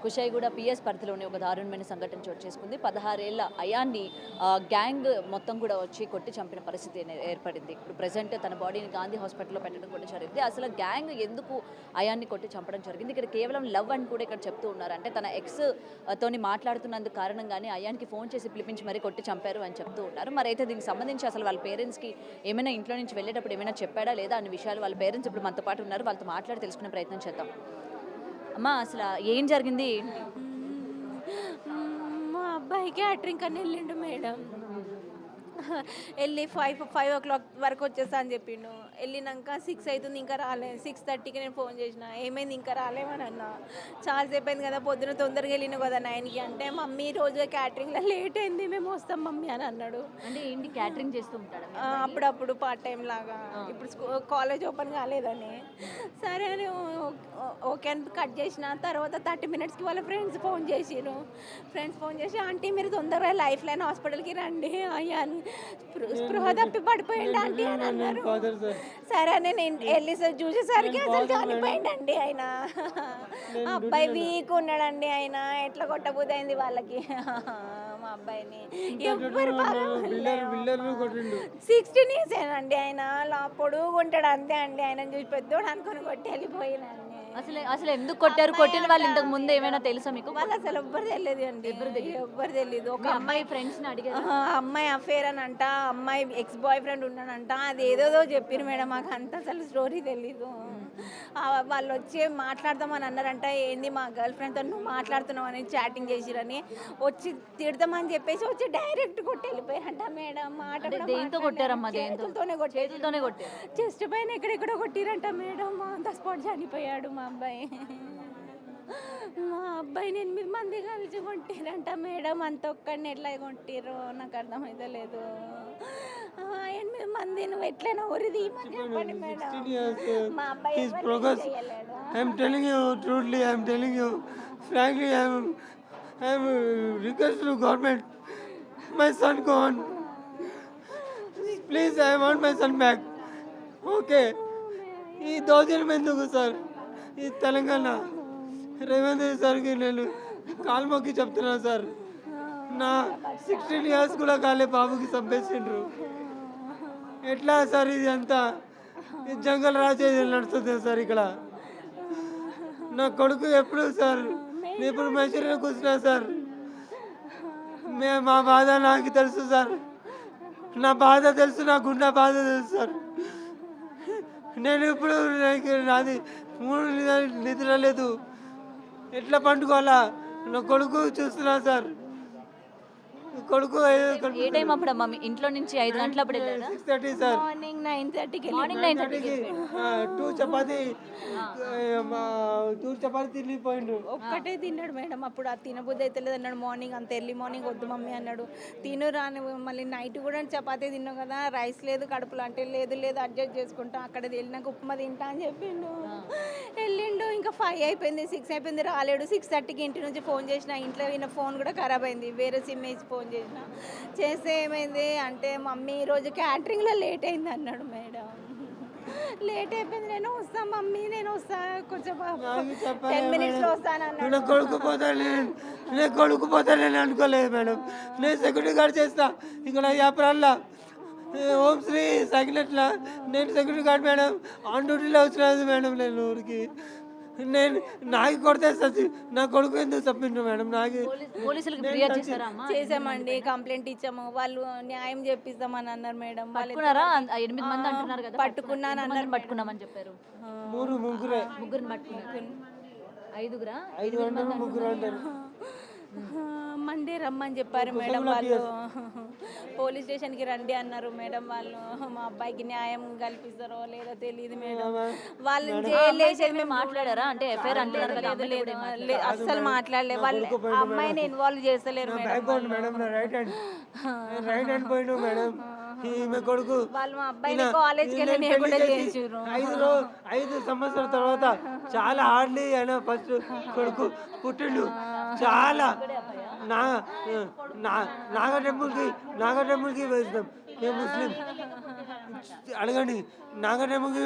Kushaiguda PS పరిధిలోని ఒక దారుణమైన సంఘటన చోటు చేసుకుంది. 16 ఏళ్ల అయాన్ని గ్యాంగ్ మొత్తం కూడా వచ్చి కొట్టి చంపిన పరిస్థితి ఏర్పడింది. ఇప్పుడు ప్రెజెంట్ తన బాడీని గాంధీ హాస్పిటల్లో పెట్టడం కూడా జరిగింది. అసలు గ్యాంగ్ ఎందుకు అయాన్ని కొట్టి చంపడం జరిగింది? ఇక్కడ కేవలం లవ్ అని కూడా ఇక్కడ చెప్తూ ఉన్నారు. అంటే తన ఎక్స్ తోని మాట్లాడుతున్నందుకు కారణంగానే అయాన్కి ఫోన్ చేసి పిలిపించి మరీ కొట్టి చంపారు అని చెప్తూ ఉన్నారు. మరి అయితే దీనికి సంబంధించి అసలు వాళ్ళ పేరెంట్స్కి ఏమైనా ఇంట్లో నుంచి వెళ్ళేటప్పుడు ఏమైనా చెప్పాడా లేదా అనే విషయాలు వాళ్ళ పేరెంట్స్ ఇప్పుడు మనతో పాటు ఉన్నారు. వాళ్ళతో మాట్లాడి తెలుసుకునే ప్రయత్నం చేద్దాం. అమ్మా అసలు ఏం జరిగింది? మా అబ్బాయి క్యాటరింగ్ అని వెళ్ళిండు మేడం. వెళ్ళి 5 o'clock వరకు వచ్చేస్తా అని చెప్పిండు. వెళ్ళినాక 6 అవుతుంది ఇంకా రాలే. 6:30కి నేను ఫోన్ చేసిన, ఏమైంది ఇంకా రాలేమని అన్న. చాలాసేపు అయింది కదా, పొద్దున తొందరగా వెళ్ళిన కదా 9కి అంటే, మమ్మీ రోజు క్యాటరింగ్లో లేట్ అయింది, మేము వస్తాం మమ్మీ అని అన్నాడు. అంటే ఏంటి క్యాటరింగ్ చేస్తూ ఉంటాడు? అప్పుడప్పుడు పార్ట్ టైం లాగా, ఇప్పుడు కాలేజ్ ఓపెన్ కాలేదని. సరే అని ఓకే అని కట్ చేసిన. తర్వాత 30 minutesకి వాళ్ళ ఫ్రెండ్స్ ఫోన్ చేసి ఆంటీ మీరు తొందరగా లైఫ్ లైన్ హాస్పిటల్కి రండి, అయ్యా స్పృహ తప్పి పడిపోయింది ఆంటీ అని అన్నారు. సరే అని నేను వెళ్ళి చూసేసరికి అసలు చనిపోయిందండి ఆయన. అబ్బాయి వీక్ ఉన్నాడండి. ఆయన ఎట్లా కొట్టబుద్ధి అయింది వాళ్ళకి మా అబ్బాయిని. ఎవ్వరు 16 years ఏనండి ఆయన. పొడుగు ఉంటాడు అంతే అండి. ఆయన చూసి పెద్దోడు అనుకుని కొట్టి వెళ్ళిపోయినండి. అసలు ఎందుకు కొట్టారు? కొట్టిన వాళ్ళు ఇంతకు ముందు ఏమైనా తెలుసా మీకు? వాళ్ళు అసలు ఎవ్వరు తెలియదు అండి. ఎవ్వరు తెలియదు. ఒక అమ్మాయి ఫ్రెండ్స్ని అడిగారు. అమ్మాయి అఫేర్ అని అంట, అమ్మాయి ఎక్స్ బాయ్ ఫ్రెండ్ ఉన్నాడంట. అది ఏదోదో చెప్పారు మేడం, మాకు అంత అసలు స్టోరీ తెలీదు. వాళ్ళు వచ్చి మాట్లాడదామని అన్నారంట. ఏంది మా గర్ల్ ఫ్రెండ్తో నువ్వు మాట్లాడుతున్నావు అని చాటింగ్ చేసిరని వచ్చి తిడతామని చెప్పేసి వచ్చి డైరెక్ట్ కొట్టి వెళ్ళిపోయారంట మేడం. మాట దేంతో కొట్టారమ్మా? చేతులతోనే కొట్టారు. చెస్ట్ పైన ఎక్కడెక్కడో కొట్టిరంట మేడం. ద స్పాట్ చనిపోయాడు మా అబ్బాయి. మా అబ్బాయిని 8 మంది కలిసి కొట్టిరంట మేడం. అంత ఒక్కడిని ఎట్లా కొట్టిరో నాకు అర్థమైతే లేదు. 8 మంది నువ్వు ఎట్లైనా ఊరిది చెప్పండి మేడం. మా అబ్బాయి I'm telling you truthfully, I'm telling you frankly, I'm request to government, my son gone. Please, I want my son back. Okay. ఈ దోషులు ఎందుకు సార్? ఈ తెలంగాణ రేవంత్ రెడ్డి సార్కి నేను కాలు మొక్కి చెప్తున్నాను సార్. నా 16 years కూడా కాలే బాబుకి చంపేసిండ్రు. ఎట్లా సార్ ఇది అంతా? జంగల్ రాజేది నడుస్తుంది సార్ ఇక్కడ. నా కొడుకు ఎప్పుడు సార్ నేను ఇప్పుడు మంచిగా కూర్చున్నా సార్. మా బాధ నాకు తెలుసు సార్. నా బాధ తెలుసు, నా గుండె బాధ తెలుసు సార్. నేను ఇప్పుడు నాది 3 నిద్ర లేదు. ఎట్లా పండుకోవాలా? నా కొడుకు చూస్తున్నా సార్. కొడుకు ఏ టైం అప్పుడు అమ్మా? ఇంట్లో నుంచి 5 గంటలప్పుడు వెళ్ళాడా? 6:30 సార్. మార్నింగ్ 9:30కి 2 చపాతీ తినిపోయిండు. ఒక్కటే తిన్నాడు మేడం. అప్పుడు అది తినబుద్ధి అయితే లేదు అన్నాడు. మార్నింగ్ అంత ఎర్లీ మార్నింగ్ వద్దు మమ్మీ అన్నాడు. తిను రాని మళ్ళీ నైట్ కూడా చపాతీ తిన్నావు కదా, రైస్ లేదు కడుపులో అంటే లేదు అడ్జస్ట్ చేసుకుంటా, అక్కడ వెళ్ళినాక ఉప్మా తింటా అని చెప్పిండు. వెళ్ళిండు. ఇంకా 5 అయిపోయింది, 6 అయిపోయింది, రాలేడు. 6:30కి ఇంటి నుంచి ఫోన్ చేసిన. ఇంట్లో ఈయన ఫోన్ కూడా ఖరాబ్ అయింది. వేరే సిమ్ వేసి ఫోన్ చేస్తే ఏమైంది అంటే, మమ్మీ ఈరోజు క్యాటరింగ్లో లేట్ అయింది అన్నాడు మేడం. లేట్ అయిపోయింది, నేను వస్తా మమ్మీ, నేను వస్తా, కొంచెం 10 minutesలో వస్తాను అన్నాడు. కొడుకు పోతానని అనుకోలేదు మేడం. నేను సెక్యూరిటీ గార్డ్ చేస్తా ఇక్కడ వ్యాపారాల్లో. ఓం శ్రీ సైకినట్లా నేను సెక్యూరిటీ గార్డ్ మేడం. ఆన్ డ్యూటీలో వచ్చినది మేడం. నేను ఊరికి నేను నాకు కొడితే సచ్చి నా కొడుకు ఎందుకు చెప్పిండ్రు మేడం? నాకు పోలీసులకు ఫిర్యాదు చేశారా? చేసామండి, కంప్లైంట్ ఇచ్చాము. వాళ్ళు న్యాయం చేపిస్తామని అన్నారు మేడం. పట్టుకున్నారా? 8 మంది అంటున్నారు కదా. పట్టుకున్నాను అన్నారు. పట్టుకున్నామని చెప్పారు. ముగ్గురు పట్టుకున్నారు. 5 ముగ్గురు అంటారు. మండే రమ్మని చెప్పారు మేడం. వాళ్ళు పోలీస్ స్టేషన్కి రండి అన్నారు మేడం. వాళ్ళు మా అబ్బాయికి న్యాయం కల్పిస్తారో లేదో తెలియదు మేడం. వాళ్ళని జైలు మేము మాట్లాడారా? అంటే ఎఫ్ఐఆర్ అంటున్నారు కదా. లేదు అస్సలు మాట్లాడలేదు. వాళ్ళు అమ్మాయిని ఇన్వాల్వ్ చేస్తలేరు మేడం. రైట్ హ్యాండ్ పోయిండు మేడం. ఈమె కొడుకు వాళ్ళు మా అబ్బాయిని కాలేజ్కి వెళ్ళి 5 సంవత్సరాల తర్వాత చాలా హార్డ్లీ అయినా ఫస్ట్ కొడుకు పుట్టిండు. చాలా నాగ టెంపుల్కి వేసినాం మేము ముస్లిం. అడగండి, నాగ టెంపుల్కి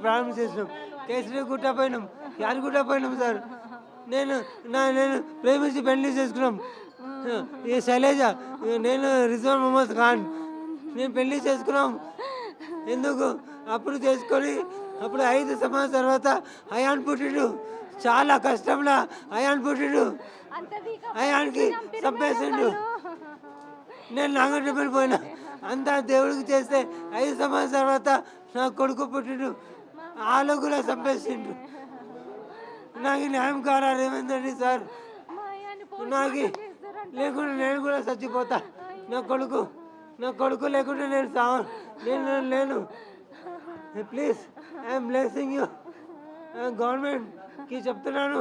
ప్రారంభం చేసినాం. కేసరి గుట్ట పోయినాం, యాదగిరిగుట్ట పోయినాం సార్. నేను ప్రేమించి పెళ్లి చేసుకున్నాం. ఈ శైలజ, నేను రిజ్వాన్ మొహమ్మద్ ఖాన్. నేను పెళ్లి చేసుకున్నాం. ఎందుకు అప్పుడు చేసుకొని అప్పుడు 5 సంవత్సరాల తర్వాత అయాన్ పుట్టిండు. చాలా కష్టంలో అయాన్ పుట్టిండు. అయాన్కి చంపేసిండు. నేను నాగంటపల్లి పోయినా. అంతా దేవుడికి చేస్తే 5 సంవత్సరాల తర్వాత నా కొడుకు పుట్టిండు. వాళ్ళు కూడా చంపేసిండు. నాకు న్యాయం కావాలా రేవంత్ రెడ్డి సార్? నాకు లేకుండా నేను కూడా చచ్చిపోతా. నా కొడుకు లేకుండా నేను లేను. Please, I'm blessing you. గవర్నమెంట్కి చెప్తున్నాను,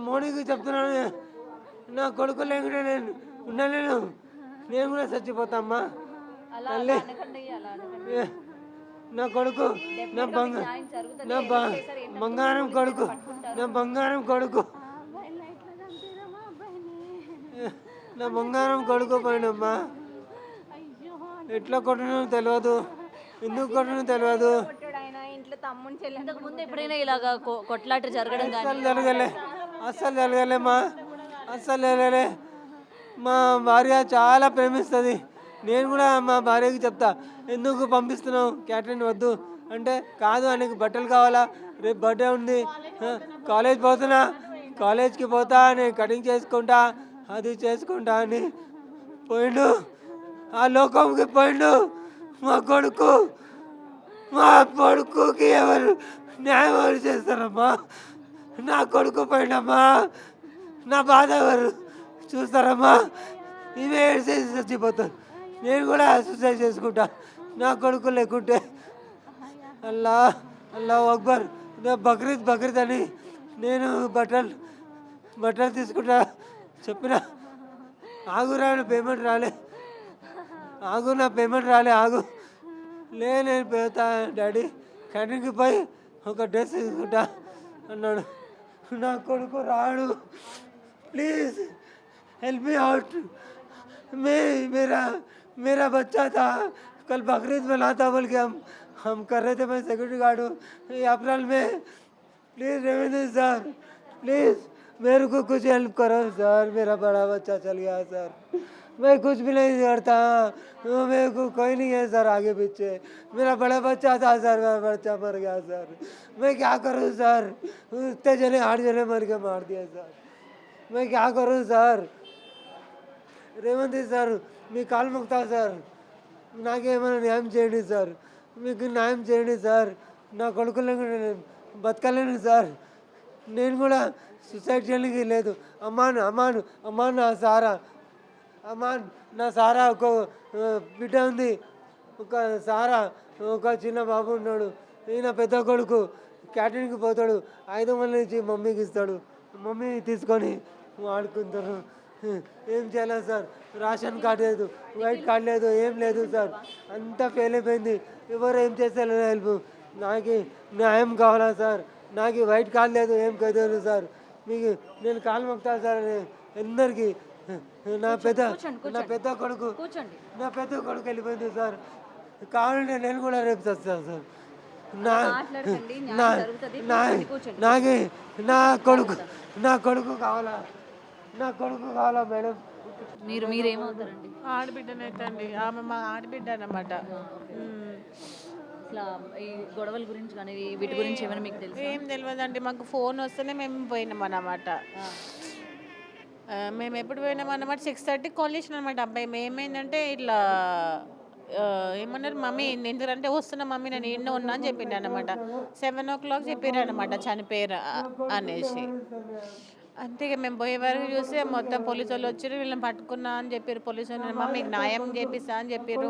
మోడీకి చెప్తున్నాను, నా కొడుకు లేకుండా నేను ఉండలేను. నేను కూడా చచ్చిపోతామ్మా తల్లి. నా కొడుకు నా బంగారం కొడుకు, నా బంగారం కొడుకు, నా బంగారం కొడుకు పోయినమ్మా. ఎట్లా కొట్టినో తెలియదు, ఎందుకు కొట్టినో తెలియదు. ఇంట్లో తమ్ముని చెల్లి ఇంతకు ముందు ఎప్పుడైనా ఇలాగా కొట్లాట జరగడం కానీ అస్సలు జరగలేమ్మా, అస్సలు జరగలే. మా భార్య చాలా ప్రేమిస్తుంది. నేను కూడా మా భార్యకి చెప్తా, ఎందుకు పంపిస్తున్నావు క్యాటరింగ్ వద్దు అంటే, కాదు ఆయనకి బట్టలు కావాలా, రేపు బర్త్డే ఉంది, కాలేజ్ పోతున్నా, కాలేజ్కి పోతా, నేను కటింగ్ చేసుకుంటా, అది చేసుకుంటా అని పోయిండు. ఆ లోకంకి పోయిండు. మా కొడుకుకి న్యాయం ఎవరు చేస్తారమ్మా? నా కొడుకు పోయిండమ్మా. నా బాధ ఎవరు చూస్తారమ్మా? ఇవే ఏడ్చేసి చచ్చిపోతాను. నేను కూడా సూసైడ్ చేసుకుంటా నా కొడుకు లేకుంటే. అల్లా అక్బర్. నా బక్రీద్ అని నేను బట్టలు తీసుకుంటా చెప్పిన. ఆగురా, పేమెంట్ రాలే, నా పేమెంట్ రాలే, నేను పోతా డాడీ, క్యాటరింగ్కి పోయి ఒక డ్రెస్ తీసుకుంటా అన్నాడు. నా కొడుకు రాడు. Please help me out. मेरा बच्चा था, कल बकरीद मना था बोल के हम कर रहे थे. मैं सिक्योरिटी गार्ड हूँ अप्रैल में. प्लीज़ रेवेंद्र सर, प्लीज़ मेरे को कुछ हेल्प करो सर. मेरा बड़ा बच्चा चल गया सर. मैं कुछ भी नहीं करता, मेरे को कोई नहीं है सर आगे पीछे. मेरा बड़ा बच्चा था सर, मेरा बच्चा मर गया सर. मैं क्या करूँ सर? इतने जने 8 जने मर के मार दिया सर. मैं क्या करूँ सर? రేవంత్ సార్ మీ కాలు మొక్తా సార్, నాకేమైనా న్యాయం చేయండి సార్, మీకు న్యాయం చేయండి సార్. నా కొడుకులను బతకలేను సార్. నేను కూడా సూసైడ్ చేయడానికి లేదు. అమ్మాన్ నా సారా ఒక బిడ్డ ఉంది, ఒక చిన్న బాబు ఉన్నాడు. ఈయన పెద్ద కొడుకు క్యాటరింగ్కి పోతాడు, 500 నుంచి మమ్మీకి ఇస్తాడు. మమ్మీ తీసుకొని వాడుకుంటారు. ఏం చేయాలి సార్? రేషన్ కార్డు లేదు, వైట్ కార్డు లేదు, ఏం లేదు సార్. అంతా ఫెయిల్ అయిపోయింది. ఎవరు ఏం చేస్తారు హెల్ప్? నాకు న్యాయం కావాలా సార్? నాకు వైట్ కార్డు లేదు, ఏం కదలేదు సార్. మీకు నేను కాలు మొక్తా సార్ అందరికీ. నా పెద్ద కొడుకు వెళ్ళిపోయింది సార్. కావాలంటే నేను కూడా రేపు వస్తాను సార్. నా కొడుకు కావాలా మేడం. మీరేమవుతారండి? ఆడబిడ్డనైతే ఆమె మా ఆడబిడ్డ అన్నమాట. ఇట్లా ఈ గొడవల గురించి కానీ వీటి గురించి ఏమైనా మీకు తెలుసు? ఏం తెలియదండి, మాకు ఫోన్ వస్తేనే మేము పోయినాం అన్నమాట. మేము ఎప్పుడు పోయినాం అన్నమాట, 6:30కి కాల్ చేసిన అనమాట అబ్బాయి. ఏమైందంటే ఇట్లా ఏమన్నారు, మమ్మీ ఎందుకంటే వస్తున్నా మమ్మీ, నేను ఎన్నో ఉన్నా అని చెప్పిండు అనమాట. 7 o'clock చెప్పారు అనమాట చనిపోయారు అనేసి. అంతే మేము పోయే వరకు చూస్తే మొత్తం పోలీసు వాళ్ళు వచ్చారు, వీళ్ళని పట్టుకున్నా అని చెప్పారు పోలీసు వాళ్ళు. మమ్మీ న్యాయం చేపిస్తా అని చెప్పారు.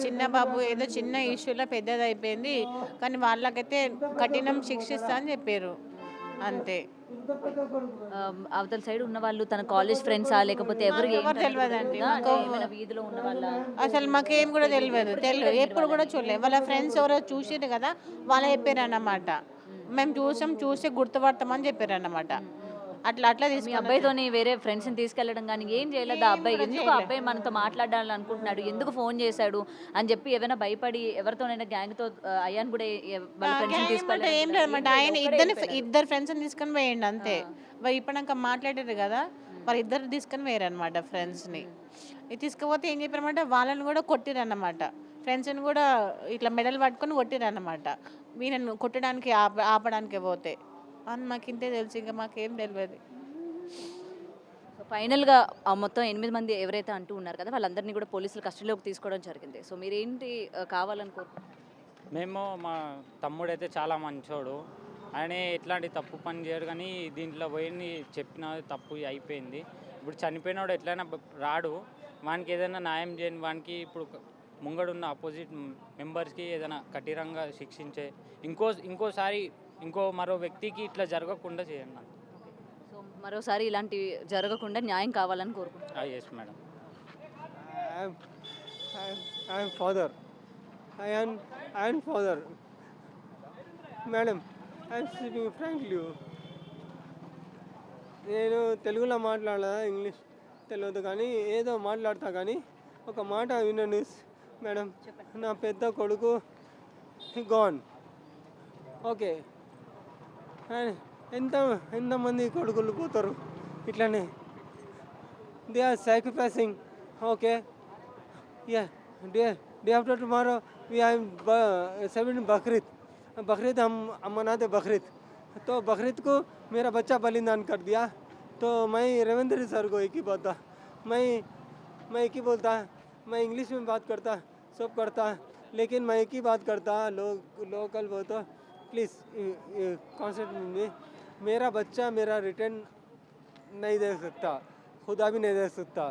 చిన్న బాబు ఏదో చిన్న ఇష్యూలో పెద్దది అయిపోయింది, కానీ వాళ్ళకైతే కఠినం శిక్షిస్తా అని చెప్పారు. అంతే. అవతల సైడ్ ఉన్న వాళ్ళు తన కాలేజ్ ఫ్రెండ్సా లేకపోతే ఎవరు తెలియదండి, వీధిలో ఉన్న వాళ్ళ? అసలు మాకేం కూడా తెలియదు, ఎప్పుడు కూడా చూడలేదు. వాళ్ళ ఫ్రెండ్స్ ఎవరో చూసారు కదా, వాళ్ళు చెప్పారు అన్నమాట. మేము చూసి గుర్తుపడతామని చెప్పారు అన్నమాట. అట్లా అట్లా మీ తీసుకొని అబ్బాయితోని వేరే ఫ్రెండ్స్ని తీసుకెళ్ళడం కానీ ఏం చేయలేదు ఆ అబ్బాయి? ఎందుకు ఆ అబ్బాయి మనతో మాట్లాడాలని అనుకుంటున్నాడు, ఎందుకు ఫోన్ చేశాడు అని చెప్పి ఏమైనా భయపడి ఎవరితోనైనా గ్యాంగ్తో అయాన్ కూడా వాళ్ళ ఫ్రెండ్స్ని ఏం తీసుకెళ్ళడం లేదన్నమాట. ఆయన ఇద్దరు ఫ్రెండ్స్ని తీసుకొని పోయిండు అంతే. మరి ఇప్పటిదాకా మాట్లాడారు కదా, మరి ఇద్దరు తీసుకొని పోయారనమాట ఫ్రెండ్స్ని. ఇది తీసుకుపోతే ఏం చెప్పారన్నమాట, వాళ్ళని కూడా కొట్టిరన్నమాట. ఫ్రెండ్స్ని కూడా ఇట్లా మెడల్ పట్టుకొని కొట్టిరన్నమాట, వీళ్ళని కొట్టడానికి ఆపడానికి పోతే అని. మాకు ఇంతే తెలుసు, ఇంకా మాకేం తెలియదు. ఫైనల్గా మొత్తం 8 మంది ఎవరైతే అంటూ ఉన్నారు కదా వాళ్ళందరినీ కూడా పోలీసులు కస్టడీలోకి తీసుకోవడం జరిగింది. సో మీరేంటి కావాలని కోరుకుంటున్నారు? మేము మా తమ్ముడైతే చాలా మంచోడు, ఆయన ఎట్లాంటి తప్పు పని చేయడు, కానీ దీంట్లో పోయి చెప్పిన తప్పు అయిపోయింది. ఇప్పుడు చనిపోయినాడు ఎట్లయినా రాడు, వానికి ఏదైనా న్యాయం చేయని వానికి ఇప్పుడు ముంగడున్న అపోజిట్ మెంబర్స్కి ఏదైనా కఠినంగా శిక్షించే ఇంకోసారి మరో వ్యక్తికి ఇట్లా జరగకుండా చేయండి. సో మరోసారి ఇలాంటివి జరగకుండా న్యాయం కావాలని కోరుకుంటున్నాను. Yes madam. I am father. I am father. Madam, I am speaking frankly. నేను తెలుగులో మాట్లాడదా, ఇంగ్లీష్ తెలియదు, కానీ ఏదో మాట్లాడతా, కానీ ఒక మాట వినండి మేడం. నా పెద్ద కొడుకు గాన్. ఓకే, ఎంతమంది కొడుకులు పోతారు ఇట్లానే, they are sacrificing. Okay, yeah, day after tomorrow we are celebrating Bakrid हम मनाते बकरीद, तो बकरीद को मेरा बच्चा बलिदान कर दिया, तो मैं रविंद्र सर को एक ही बोलता, मैं एक ही बोलता, मैं इंग्लिश में बात करता, सब करता, लेकिन मैं एक ही बात करता, लोकल वो तो प्लीज़ कॉन्सेप्ट में मेरा बच्चा मेरा रिटर्न नहीं दे सकता, खुदा भी नहीं दे सकता,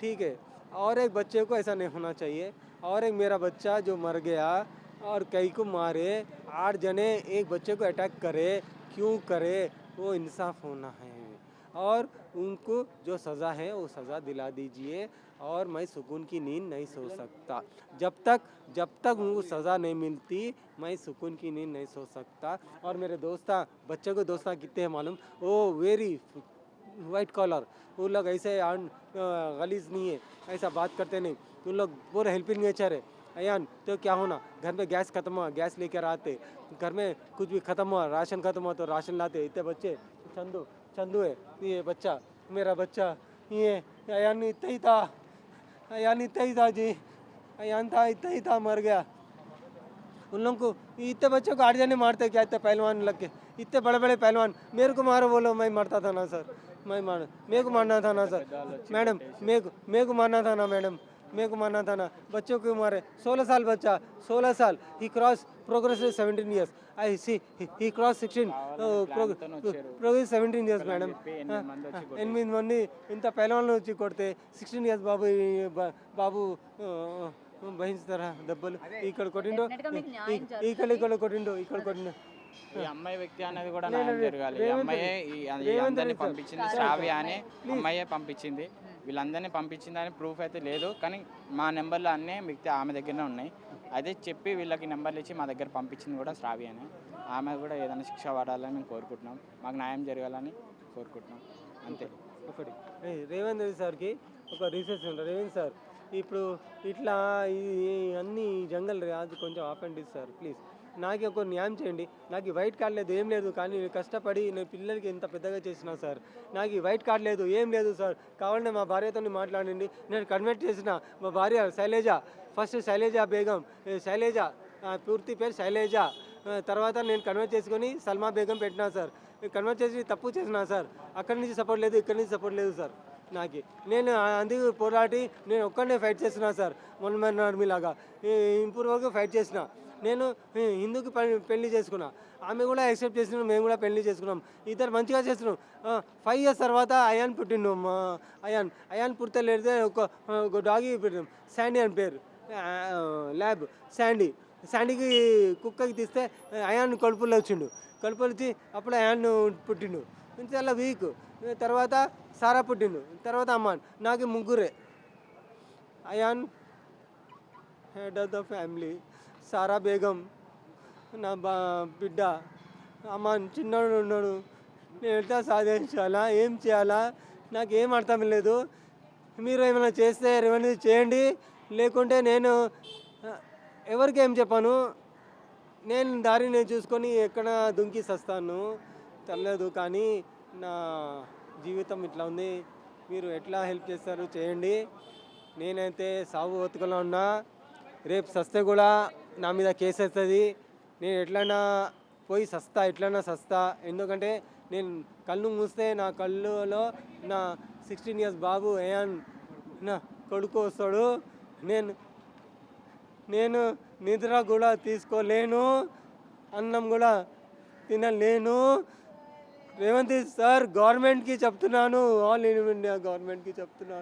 ठीक है, और एक बच्चे को ऐसा नहीं होना चाहिए, और एक मेरा बच्चा जो मर गया और कई को मारे, 8 जने एक बच्चे को अटैक करे, क्यों करे, वो इंसाफ होना है, और उनको जो सज़ा है वो सज़ा दिला दीजिए, और मैं सुकून की नींद नहीं सो सकता, जब तक उनको सज़ा नहीं मिलती मैं सुकून की नींद नहीं सो सकता। और मेरे दोस्ता बच्चे को दोस्ता कितने हैं मालूम, वो वेरी वाइट कॉलर, वो लोग ऐसे गलीज नहीं है, ऐसा बात करते नहीं, उन लोग पूरा हेल्पिंग नेचर है। अयान तो क्या होना, घर में गैस खत्म हुआ गैस लेकर आते, घर में कुछ भी खत्म हुआ राशन खत्म हुआ तो राशन लाते। इतने बच्चे चंदू है ये बच्चा, मेरा बच्चा ये अयान इतना ही था, जी, अयान था इतना ही था, मर गया। उन लोगों को इतने बच्चों को 8 जने मारते क्या, इतने पहलवान लग के, इतने बड़े बड़े पहलवान, मेरे को मारो बोलो मैं मरता था ना सर, मेरे को मारना था ना सर मैडम, मेरे को मारना था ना मैडम, मेरे को मारना था ना, बच्चों को मारे। 16 साल बच्चा, 16 साल, he crossed progress 17 years, I see he crossed 16 progress 17 years madam. 8 మంది ఇంత పైలవాన్లు వచ్చి కొడితే 16 years బాబు భయించుతారా దెబ్బలు, ఇక్కడ కొట్టిండు, ఇక్కడ కొట్టిండు. ఈ అమ్మాయి వ్యక్తి అనేది కూడా న్యాయం జరగాలి. ఈ అమ్మాయే ఈ అందరినీ పంపించింది, శ్రావ్య అని అమ్మాయే పంపించింది. వీళ్ళందరినీ పంపించిందని ప్రూఫ్ అయితే లేదు, కానీ మా నెంబర్లు అన్నీ వ్యక్తి ఆమె దగ్గరనే ఉన్నాయి. అదే చెప్పి వీళ్ళకి నెంబర్లు ఇచ్చి మా దగ్గర పంపించింది కూడా శ్రావ్య అని. ఆమె కూడా ఏదైనా శిక్ష పడాలని మేము కోరుకుంటున్నాం, మాకు న్యాయం జరగాలని కోరుకుంటున్నాం, అంతే. ఒకటి రేవంత్ రెడ్డి సార్కి ఒక రీసెర్చ్ ఉంటుంది. రేవంత్ సార్ ఇప్పుడు ఇట్లా అన్ని జంగల్ రాజు కొంచెం ఆపండి సార్ ప్లీజ్, నాకు ఒక న్యాయం చేయండి. నాకు ఈ వైట్ కార్డ్ లేదు ఏం లేదు, కానీ నేను కష్టపడి నేను పిల్లలకి ఎంత పెద్దగా చేసినా సార్, నాకు ఈ వైట్ కార్డ్ లేదు ఏం లేదు సార్, కావాలంటే మా భార్యతో మాట్లాడండి. నేను కన్వర్ట్ చేసిన మా భార్య శైలేజ, ఫస్ట్ శైలేజ బేగం, శైలేజ పూర్తి పేరు శైలేజ, తర్వాత నేను కన్వర్ట్ చేసుకొని సల్మా బేగం పెట్టినా సార్. కన్వర్ట్ చేసి తప్పు చేసినా సార్, అక్కడి నుంచి సపోర్ట్ లేదు ఇక్కడి నుంచి సపోర్ట్ లేదు సార్ నాకు. నేను అందుకు పోరాటి నేను ఒక్కడనే ఫైట్ చేస్తున్నా సార్, మొన్న ఆర్మీ లాగా ఇంపూర్ వరకు ఫైట్ చేసిన. నేను హిందూకి పెళ్లి చేసుకున్నా, ఆమె కూడా యాక్సెప్ట్ చేసినాం, మేము కూడా పెళ్లి చేసుకున్నాం, ఇద్దరు మంచిగా చేస్తున్నాం. 5 years తర్వాత అయాన్ పుట్టిండు. అయాన్ పుడితే లేడితే ఒక డాగి పెట్టినాం, శాండీ అని పేరు, ల్యాబ్ శాండీకి కుక్కకి తీస్తే అయాన్ కడుపులో వచ్చిండు, కడుపులో వచ్చి అప్పుడు అయాన్ పుట్టిండు, చాలా వీక్. తర్వాత సారా పుట్టిండు, తర్వాత అమ్మాన్. నాకు ముగ్గురే, Ayaan head of the family, Sara Begum నా బిడ్డ, అమ్మాన్ చిన్నోడు ఉన్నాడు, నేను ఎట్లా సాధించాలా, ఏం చేయాలా, నాకు ఏం అర్థం లేదు. మీరు ఏమైనా చేస్తే రెవెన్యూ చేయండి, లేకుంటే నేను ఎవరికి ఏం చెప్పాను, నేను దారి నేను చూసుకొని ఎక్కడ దుంకి సస్తాను తెలియదు. కానీ నా జీవితం ఇట్లా ఉంది, మీరు ఎట్లా హెల్ప్ చేస్తారు చేయండి. నేనైతే సాగు బతుకులో ఉన్నా, రేపు సస్తే కూడా నా మీద కేసు వస్తుంది. నేను ఎట్లైనా పోయి సస్తా, ఎట్లైనా సస్తా. ఎందుకంటే నేను కళ్ళు మూస్తే నా కళ్ళులో నా 16 years బాబు ఏయాన్ నా కొడుకు వస్తాడు. నేను నిద్ర కూడా తీసుకోలేను, అన్నం కూడా తినలేను. రేవంత్ సార్ గవర్నమెంట్కి చెప్తున్నాను, ఆల్ ఇండియా గవర్నమెంట్కి చెప్తున్నాను.